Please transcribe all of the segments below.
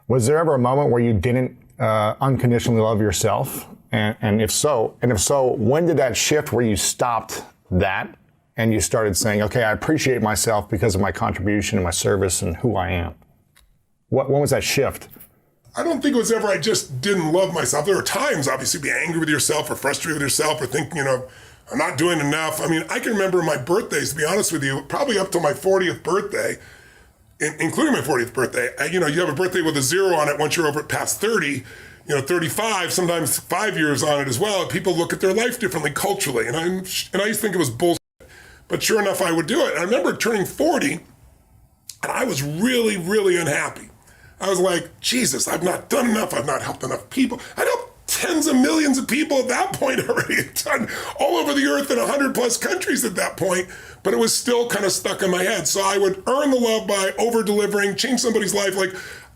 Was there ever a moment where you didn't unconditionally love yourself? And if so, when did that shift where you stopped that and you started saying, okay, I appreciate myself because of my contribution and my service and who I am? When was that shift? I don't think it was ever I just didn't love myself. There were times, obviously, be angry with yourself or frustrated with yourself or thinking, I'm not doing enough. I mean, I can remember my birthdays, to be honest with you, probably up to my 40th birthday, including my 40th birthday. You have a birthday with a 0 on it once you're over past 30, 35, sometimes 5 years on it as well. People look at their life differently culturally. And I used to think it was bullshit. But sure enough, I would do it. I remember turning 40, and I was really, really unhappy. I was like, Jesus, I've not done enough. I've not helped enough people. I helped tens of millions of people at that point already. Done all over the earth in 100 plus countries at that point, but it was still kind of stuck in my head. So I would earn the love by over-delivering, change somebody's life. Like,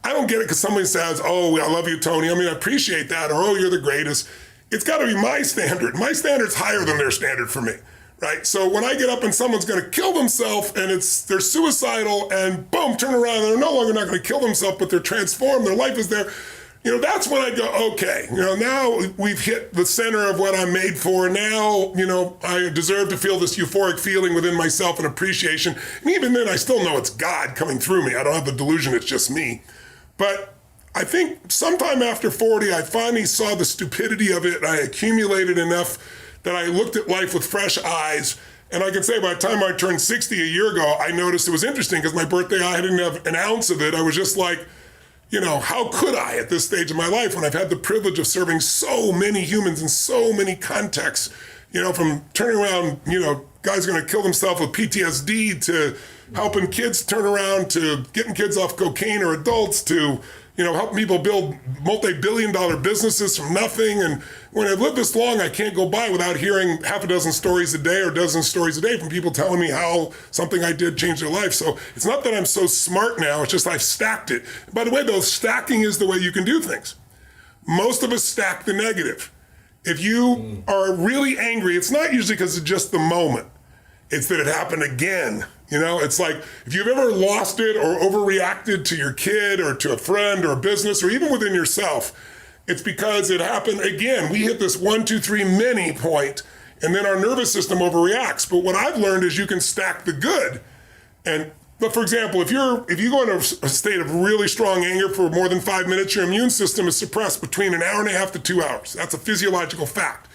I don't get it because somebody says, oh, I love you, Tony. I mean, I appreciate that. Or, oh, you're the greatest. It's got to be my standard. My standard's higher than their standard for me. Right? So when I get up and someone's going to kill themselves and they're suicidal and boom, turn around and they're no longer not going to kill themselves, but they're transformed, their life is there. That's when I go, okay, now we've hit the center of what I'm made for. Now, I deserve to feel this euphoric feeling within myself and appreciation. And even then I still know it's God coming through me. I don't have the delusion it's just me. But I think sometime after 40, I finally saw the stupidity of it. I accumulated enough that I looked at life with fresh eyes. And I can say by the time I turned 60 a year ago, I noticed it was interesting because my birthday, I didn't have an ounce of it. I was just like, how could I at this stage of my life when I've had the privilege of serving so many humans in so many contexts, from turning around, guys going to kill themselves with PTSD to helping kids turn around to getting kids off cocaine or adults to, helping people build multi-billion-dollar businesses from nothing. And when I've lived this long, I can't go by without hearing half a dozen stories a day or a dozen stories a day from people telling me how something I did changed their life. So it's not that I'm so smart now, it's just I've stacked it. By the way, though, stacking is the way you can do things. Most of us stack the negative. If you are really angry, it's not usually because of just the moment. It's that it happened again. It's like if you've ever lost it or overreacted to your kid or to a friend or a business or even within yourself, it's because it happened again. We hit this 1, 2, 3 many point, and then our nervous system overreacts. But what I've learned is you can stack the good. But for example, if you go into a state of really strong anger for more than 5 minutes, your immune system is suppressed between an hour and a half to 2 hours. That's a physiological fact.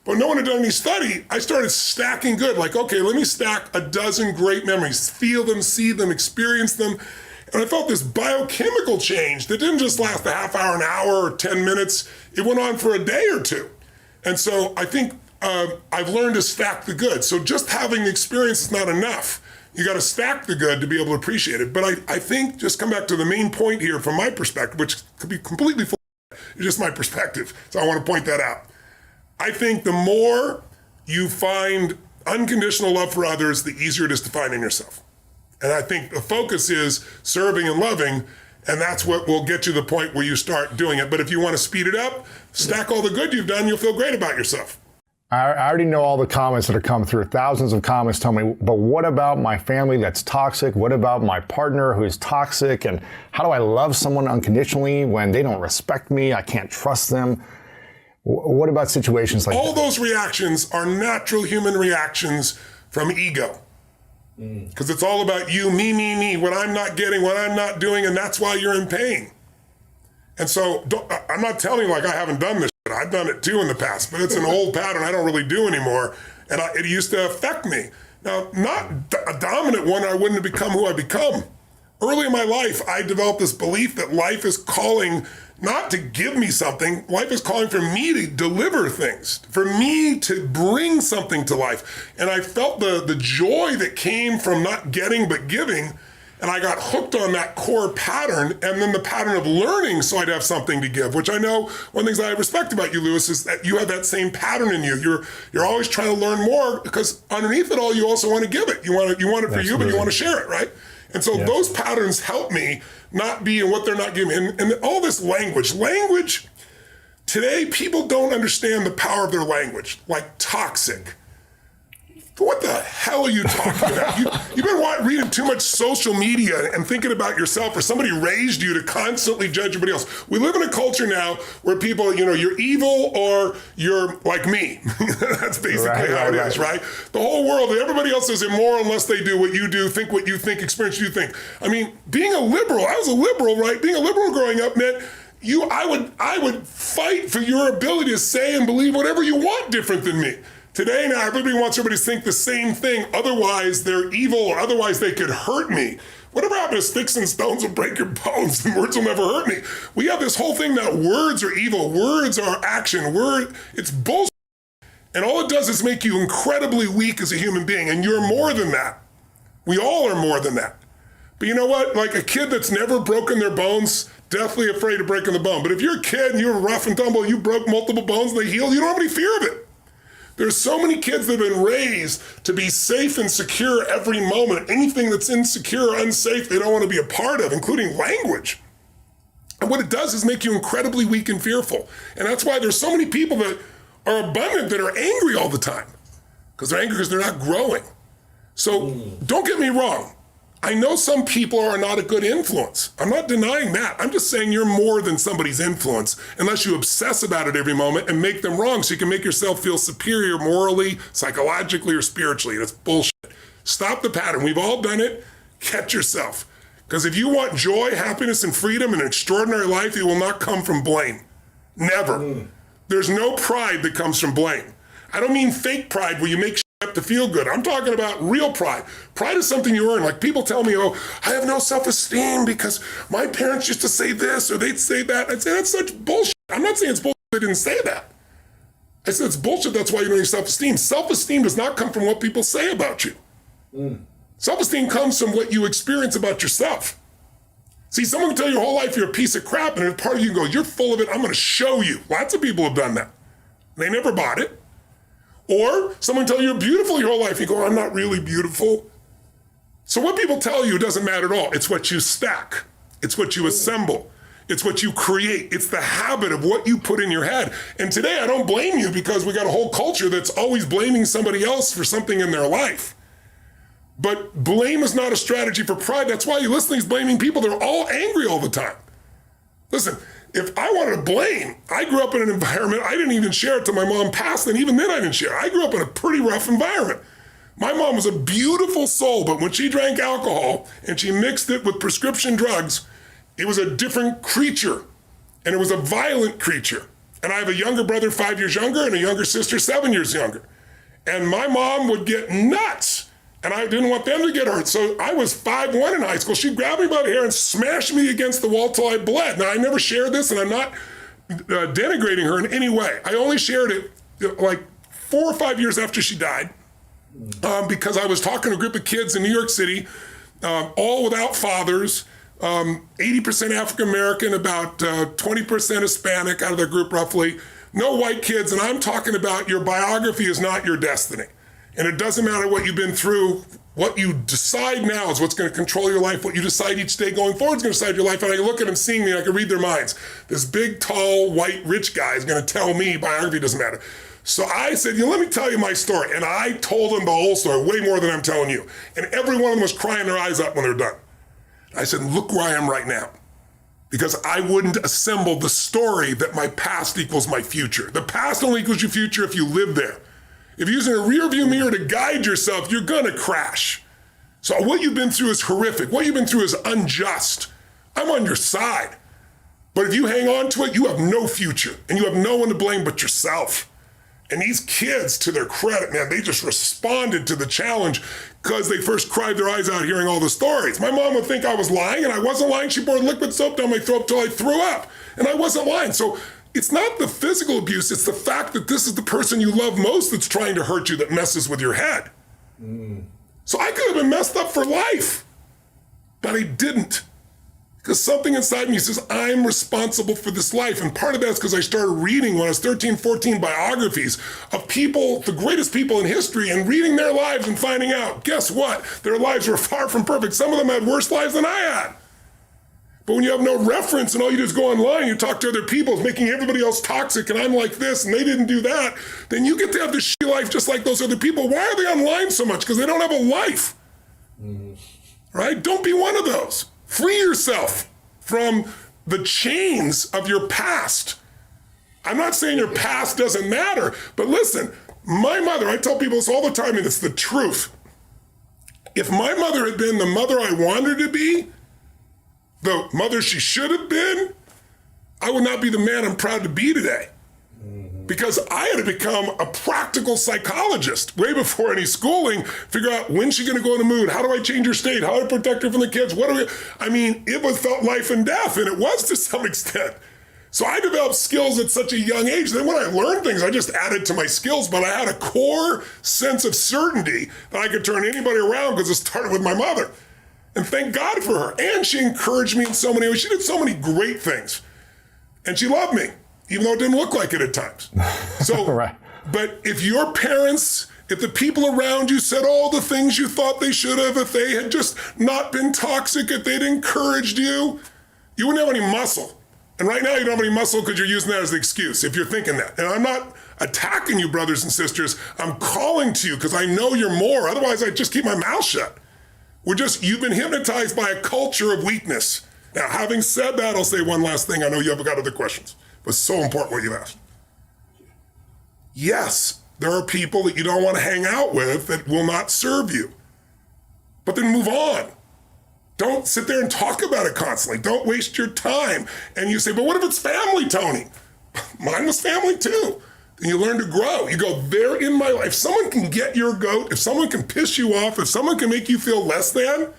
But no one had done any study. I started stacking good. Like, okay, let me stack a dozen great memories, feel them, see them, experience them. And I felt this biochemical change that didn't just last a half hour, an hour, or 10 minutes. It went on for a day or two. And so I think I've learned to stack the good. So just having the experience is not enough. You got to stack the good to be able to appreciate it. But I think, just come back to the main point here from my perspective, which could be completely full, it's just my perspective. So I want to point that out. I think the more you find unconditional love for others, the easier it is to find in yourself. And I think the focus is serving and loving, and that's what will get you to the point where you start doing it. But if you want to speed it up, stack all the good you've done, you'll feel great about yourself. I already know all the comments that are coming through. Thousands of comments tell me, but what about my family that's toxic? What about my partner who's toxic? And how do I love someone unconditionally when they don't respect me? I can't trust them. What about situations like all those reactions are natural human reactions from ego. Because it's all about you, me, what I'm not getting, what I'm not doing, and that's why you're in pain. And so I'm not telling you like I haven't done this shit. I've done it too in the past, but it's an old pattern I don't really do anymore. And it used to affect me. Now, not a dominant one, I wouldn't have become who I become. Early in my life, I developed this belief that life is calling not to give me something, life is calling for me to deliver things, for me to bring something to life. And I felt the joy that came from not getting but giving, and I got hooked on that core pattern, and then the pattern of learning so I'd have something to give, which I know one of the things I respect about you, Lewis, is that you have that same pattern in you. You're always trying to learn more because underneath it all, you also want to give it. You want it for Absolutely. You, but you want to share it, right? And so those patterns help me not be in what they're not giving me. And all this language, today people don't understand the power of their language, like toxic, What the hell are you talking about? You've been reading too much social media and thinking about yourself, or somebody raised you to constantly judge everybody else. We live in a culture now where people, you're evil or you're like me. That's basically how it is, right? The whole world, everybody else is immoral unless they do what you do, think what you think, experience what you think. I mean, being a liberal, I was a liberal, right? Being a liberal growing up meant I would fight for your ability to say and believe whatever you want different than me. Today now, everybody wants everybody to think the same thing, otherwise they're evil or otherwise they could hurt me. Whatever happened to sticks and stones will break your bones and words will never hurt me. We have this whole thing that words are evil, words are action, it's bullshit. And all it does is make you incredibly weak as a human being, and you're more than that. We all are more than that. But you know what? Like a kid that's never broken their bones, deathly afraid of breaking the bone. But if you're a kid and you're rough and tumble, you broke multiple bones and they healed, you don't have any fear of it. There's so many kids that have been raised to be safe and secure every moment. Anything that's insecure or unsafe, they don't want to be a part of, including language. And what it does is make you incredibly weak and fearful. And that's why there's so many people that are abundant that are angry all the time. Because they're angry because they're not growing. So don't get me wrong. I know some people are not a good influence. I'm not denying that. I'm just saying you're more than somebody's influence unless you obsess about it every moment and make them wrong so you can make yourself feel superior morally, psychologically, or spiritually. That's bullshit. Stop the pattern. We've all done it. Catch yourself. Because if you want joy, happiness, and freedom and an extraordinary life, it will not come from blame. Never. There's no pride that comes from blame. I don't mean fake pride where you make up to feel good. I'm talking about real pride. Pride is something you earn. Like people tell me, oh, I have no self-esteem because my parents used to say this or they'd say that. I'd say that's such bullshit. I'm not saying it's bullshit they didn't say that. I said it's bullshit, that's why you don't have self-esteem. Self-esteem does not come from what people say about you. Self-esteem comes from what you experience about yourself. See, someone can tell you your whole life you're a piece of crap, and part of you can go, you're full of it, I'm gonna show you. Lots of people have done that. They never bought it. Or someone tell you you're beautiful your whole life. You go, I'm not really beautiful. So what people tell you doesn't matter at all. It's what you stack. It's what you assemble. It's what you create. It's the habit of what you put in your head. And today I don't blame you because we got a whole culture that's always blaming somebody else for something in their life. But blame is not a strategy for pride. That's why you listen to these blaming people. They're all angry all the time. Listen, if I wanted to blame, I grew up in an environment, I didn't even share it till my mom passed, and even then I didn't share. I grew up in a pretty rough environment. My mom was a beautiful soul, but when she drank alcohol and she mixed it with prescription drugs, it was a different creature, and it was a violent creature. And I have a younger brother 5 years younger and a younger sister 7 years younger. And my mom would get nuts. And I didn't want them to get hurt. So I was 5'1" in high school. She grabbed me by the hair and smashed me against the wall till I bled. Now, I never shared this, and I'm not denigrating her in any way. I only shared it like 4 or 5 years after she died because I was talking to a group of kids in New York City, all without fathers, 80% African-American, about 20% Hispanic out of their group roughly, no white kids, and I'm talking about your biography is not your destiny. And it doesn't matter what you've been through, what you decide now is what's going to control your life. What you decide each day going forward is going to decide your life. And I can look at them seeing me, and I can read their minds. This big, tall, white, rich guy is going to tell me biography doesn't matter. So I said, let me tell you my story. And I told them the whole story, way more than I'm telling you. And every one of them was crying their eyes out when they're done. I said, look where I am right now. Because I wouldn't assemble the story that my past equals my future. The past only equals your future if you live there. If you're using a rear view mirror to guide yourself, you're gonna crash. So what you've been through is horrific. What you've been through is unjust. I'm on your side. But if you hang on to it, you have no future and you have no one to blame but yourself. And these kids, to their credit, man, they just responded to the challenge because they first cried their eyes out hearing all the stories. My mom would think I was lying, and I wasn't lying. She poured liquid soap down my throat till I threw up, and I wasn't lying. So it's not the physical abuse, it's the fact that this is the person you love most that's trying to hurt you that messes with your head. So I could have been messed up for life, but I didn't. Because something inside me says, I'm responsible for this life. And part of that is because I started reading when I was 13, 14 biographies of people, the greatest people in history, and reading their lives and finding out, guess what? Their lives were far from perfect. Some of them had worse lives than I had. But when you have no reference and all you do is go online, you talk to other people, it's making everybody else toxic, and I'm like this, and they didn't do that, then you get to have this shitty life just like those other people. Why are they online so much? Because they don't have a life. Right? Don't be one of those. Free yourself from the chains of your past. I'm not saying your past doesn't matter, but listen, my mother, I tell people this all the time, and it's the truth. If my mother had been the mother I wanted her to be, the mother she should have been, I would not be the man I'm proud to be today. Because I had to become a practical psychologist way before any schooling, figure out when's she gonna go in a mood, how do I change her state, how do I protect her from the kids, it felt life and death, and it was to some extent. So I developed skills at such a young age. Then when I learned things, I just added to my skills, but I had a core sense of certainty that I could turn anybody around because it started with my mother. And thank God for her. And she encouraged me in so many ways. She did so many great things. And she loved me, even though it didn't look like it at times. So, right. But if your parents, if the people around you said all the things you thought they should have, if they had just not been toxic, if they'd encouraged you, you wouldn't have any muscle. And right now you don't have any muscle because you're using that as the excuse, if you're thinking that. And I'm not attacking you, brothers and sisters. I'm calling to you because I know you're more. Otherwise, I'd just keep my mouth shut. You've been hypnotized by a culture of weakness. Now, having said that, I'll say one last thing. I know you haven't got other questions, but it's so important what you asked. Yes, there are people that you don't want to hang out with that will not serve you. But then move on. Don't sit there and talk about it constantly. Don't waste your time. And you say, but what if it's family, Tony? Mine was family too. Then you learn to grow. You go, they're in my life. If someone can get your goat, if someone can piss you off, if someone can make you feel less than,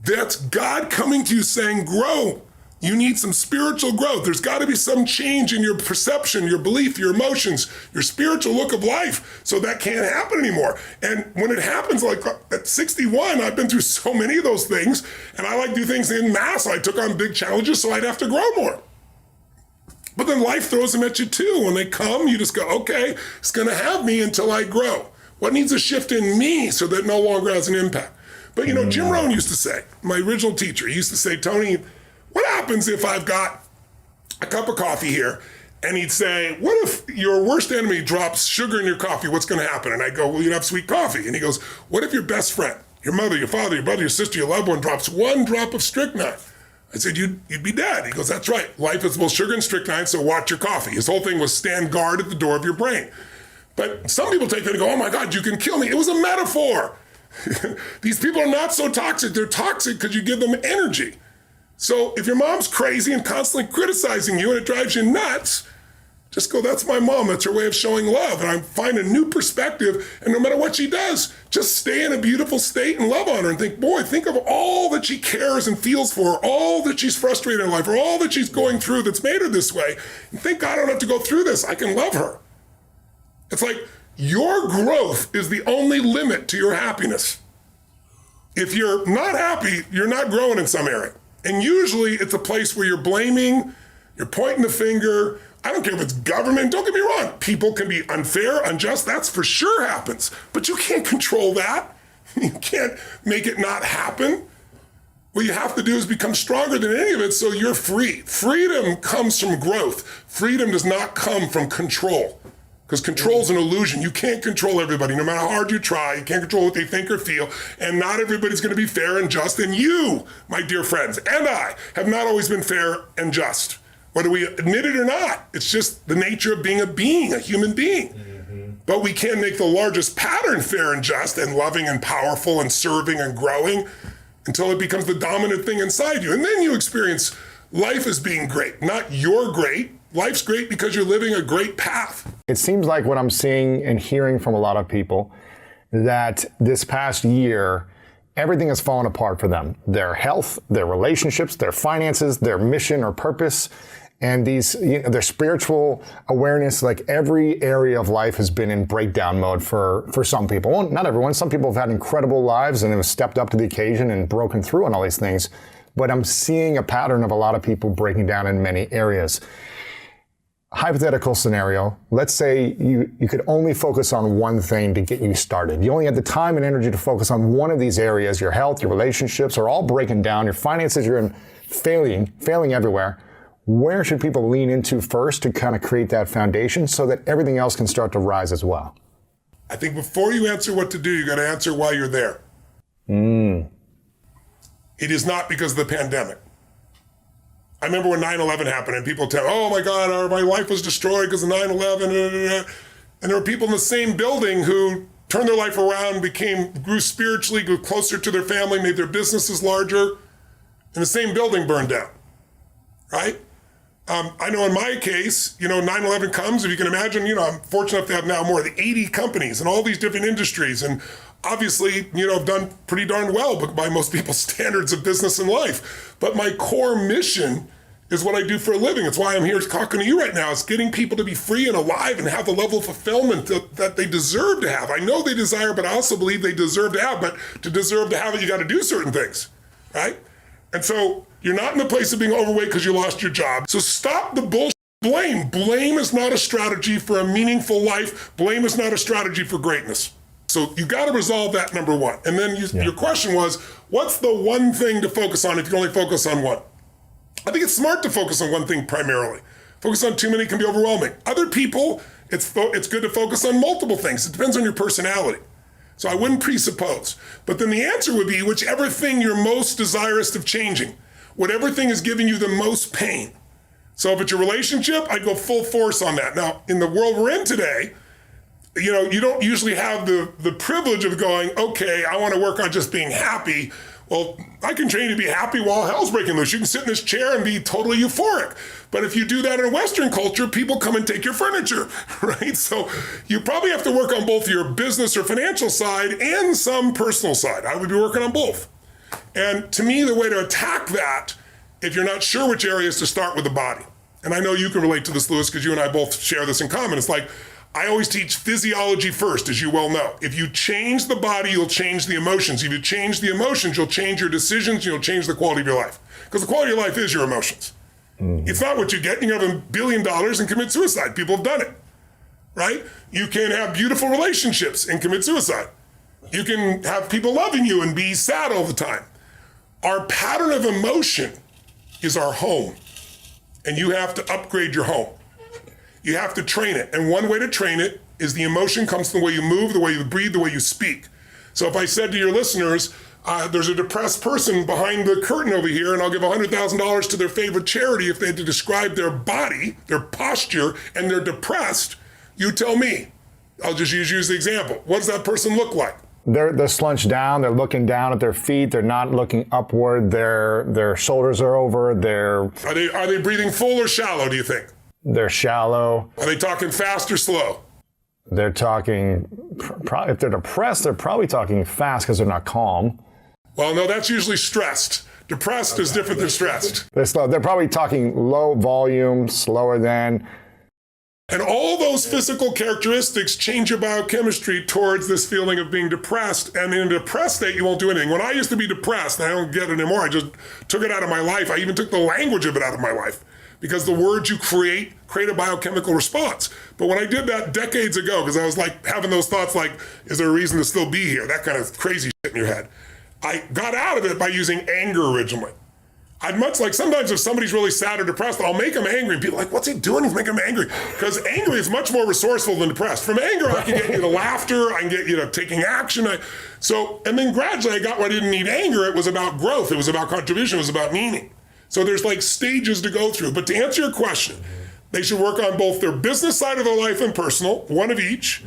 that's God coming to you saying, grow. You need some spiritual growth. There's got to be some change in your perception, your belief, your emotions, your spiritual look of life. So that can't happen anymore. And when it happens, like at 61, I've been through so many of those things, and I like to do things in mass. I took on big challenges, so I'd have to grow more. But then life throws them at you too. When they come, you just go, okay, it's going to have me until I grow. What needs a shift in me so that it no longer has an impact? But Jim Rohn used to say, my original teacher, he used to say, Tony, what happens if I've got a cup of coffee here? And he'd say, what if your worst enemy drops sugar in your coffee? What's going to happen? And I go, well, you'd have sweet coffee. And he goes, what if your best friend, your mother, your father, your brother, your sister, your loved one drops one drop of strychnine? I said, you'd be dead. He goes, that's right. Life is both sugar and strychnine, so watch your coffee. His whole thing was stand guard at the door of your brain. But some people take that and go, oh my God, you can kill me. It was a metaphor. These people are not so toxic. They're toxic because you give them energy. So if your mom's crazy and constantly criticizing you and it drives you nuts, just go, that's my mom. That's her way of showing love. And I find a new perspective. And no matter what she does, just stay in a beautiful state and love on her and think, boy, think of all that she cares and feels for, all that she's frustrated in life, or all that she's going through that's made her this way. And think, God, I don't have to go through this. I can love her. It's like your growth is the only limit to your happiness. If you're not happy, you're not growing in some area. And usually it's a place where you're blaming, you're pointing the finger. I don't care if it's government, don't get me wrong. People can be unfair, unjust, that's for sure happens. But you can't control that. You can't make it not happen. What you have to do is become stronger than any of it so you're free. Freedom comes from growth. Freedom does not come from control. Because control is an illusion. You can't control everybody. No matter how hard you try, you can't control what they think or feel. And not everybody's going to be fair and just. And you, my dear friends, and I have not always been fair and just. Whether we admit it or not, it's just the nature of being, a human being. Mm-hmm. But we can make the largest pattern fair and just and loving and powerful and serving and growing until it becomes the dominant thing inside you. And then you experience life as being great, not you're great. Life's great because you're living a great path. It seems like what I'm seeing and hearing from a lot of people that this past year, everything has fallen apart for them. Their health, their relationships, their finances, their mission or purpose, and their spiritual awareness, like every area of life has been in breakdown mode for some people. Well, not everyone. Some people have had incredible lives and have stepped up to the occasion and broken through on all these things. But I'm seeing a pattern of a lot of people breaking down in many areas. hypothetical scenario, let's say you could only focus on one thing to get you started. You only had the time and energy to focus on one of these areas. Your health, your relationships are all breaking down. Your finances, you're in failing everywhere. Where should people lean into first to kind of create that foundation so that everything else can start to rise as well? I think before you answer what to do, you got to answer why you're there. It is not because of the pandemic. I remember when 9/11 happened and people tell, oh my God, my life was destroyed because of 9/11. And there were people in the same building who turned their life around, grew spiritually, grew closer to their family, made their businesses larger, and the same building burned down, right? I know in my case, 9/11 comes, if you can imagine, I'm fortunate enough to have now more than 80 companies in all these different industries. And obviously, I've done pretty darn well by most people's standards of business and life. But my core mission is what I do for a living. It's why I'm here talking to you right now. It's getting people to be free and alive and have the level of fulfillment that they deserve to have. I know they desire, but I also believe they deserve to have. But to deserve to have it, you got to do certain things, right? And so you're not in the place of being overweight because you lost your job. So stop the bullshit. Blame. Blame is not a strategy for a meaningful life. Blame is not a strategy for greatness. So you got to resolve that, number one. And then your question was, what's the one thing to focus on if you can only focus on one? I think it's smart to focus on one thing primarily. Focus on too many can be overwhelming. Other people, it's good to focus on multiple things. It depends on your personality. So I wouldn't presuppose. But then the answer would be whichever thing you're most desirous of changing, whatever thing is giving you the most pain. So if it's your relationship, I'd go full force on that. Now, in the world we're in today, you don't usually have the privilege of going, okay, I want to work on just being happy. Well, I can train you to be happy while hell's breaking loose. You can sit in this chair and be totally euphoric. But if you do that in a Western culture, people come and take your furniture, right? So you probably have to work on both your business or financial side and some personal side. I would be working on both. And to me, the way to attack that, if you're not sure which area is to start with the body. And I know you can relate to this, Lewis, because you and I both share this in common. It's like, I always teach physiology first, as you well know. If you change the body, you'll change the emotions. If you change the emotions, you'll change your decisions, you'll change the quality of your life. Because the quality of your life is your emotions. It's not what you get. You can have $1 billion and commit suicide. People have done it, right? You can have beautiful relationships and commit suicide. You can have people loving you and be sad all the time. Our pattern of emotion is our home. And you have to upgrade your home. You have to train it. And one way to train it is the emotion comes from the way you move, the way you breathe, the way you speak. So if I said to your listeners, there's a depressed person behind the curtain over here, and I'll give $100,000 to their favorite charity if they had to describe their body, their posture, and they're depressed, you tell me. I'll just use you as the example. What does that person look like? They're slunched down. They're looking down at their feet. They're not looking upward. Their shoulders are over. Are they breathing full or shallow, do you think? They're shallow. Are they talking fast or slow? They're talking, if they're depressed, they're probably talking fast because they're not calm. Well, no, that's usually stressed. Depressed is different than stressed. They're slow. They're probably talking low volume, slower than. And all those physical characteristics change your biochemistry towards this feeling of being depressed. And in a depressed state, you won't do anything. When I used to be depressed, and I don't get it anymore, I just took it out of my life. I even took the language of it out of my life. Because the words you create a biochemical response. But when I did that decades ago, because I was like having those thoughts like, is there a reason to still be here? That kind of crazy shit in your head. I got out of it by using anger originally. I'd much like, sometimes if somebody's really sad or depressed, I'll make them angry. And people are like, what's he doing? He's making them angry. Because angry is much more resourceful than depressed. From anger, I can get you to laughter. I can get you to taking action. And then gradually I got where I didn't need anger. It was about growth. It was about contribution. It was about meaning. So there's like stages to go through. But to answer your question, they should work on both their business side of their life and personal, one of each.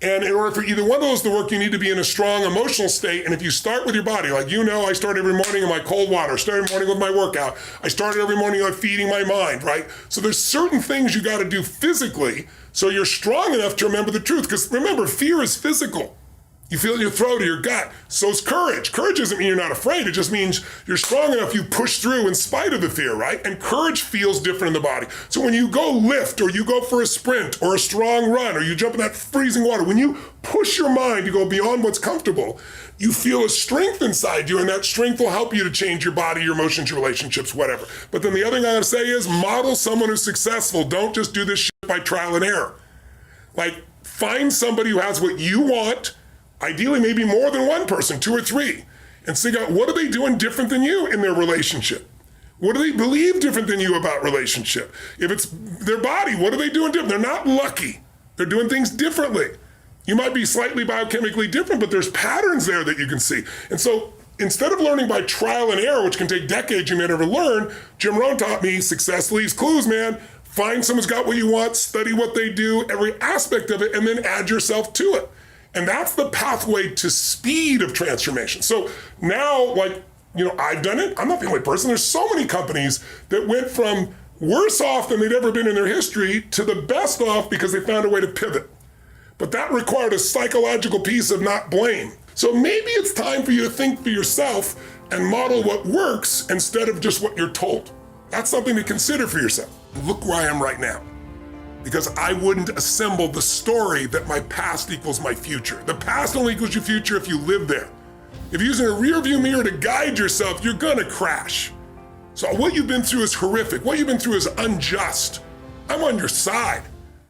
And in order for either one of those to work, you need to be in a strong emotional state. And if you start with your body, like I start every morning in my cold water, start every morning with my workout. I start every morning like feeding my mind, right? So there's certain things you got to do physically so you're strong enough to remember the truth. Because remember, fear is physical. You feel it in your throat or your gut. So is courage. Courage doesn't mean you're not afraid. It just means you're strong enough, you push through in spite of the fear, right? And courage feels different in the body. So when you go lift or you go for a sprint or a strong run or you jump in that freezing water, when you push your mind to go beyond what's comfortable, you feel a strength inside you, and that strength will help you to change your body, your emotions, your relationships, whatever. But then the other thing I gotta say is model someone who's successful. Don't just do this shit by trial and error. Like, find somebody who has what you want, ideally maybe more than one person, 2 or 3, and figure out what are they doing different than you in their relationship? What do they believe different than you about relationship? If it's their body, what are they doing different? They're not lucky. They're doing things differently. You might be slightly biochemically different, but there's patterns there that you can see. And so instead of learning by trial and error, which can take decades you may never learn, Jim Rohn taught me success leaves clues, man. Find someone's got what you want, study what they do, every aspect of it, and then add yourself to it. And that's the pathway to speed of transformation. So now, like, I've done it. I'm not the only person. There's so many companies that went from worse off than they'd ever been in their history to the best off because they found a way to pivot. But that required a psychological piece of not blame. So maybe it's time for you to think for yourself and model what works instead of just what you're told. That's something to consider for yourself. Look where I am right now. Because I wouldn't assemble the story that my past equals my future. The past only equals your future if you live there. If you're using a rear view mirror to guide yourself, you're gonna crash. So what you've been through is horrific. What you've been through is unjust. I'm on your side.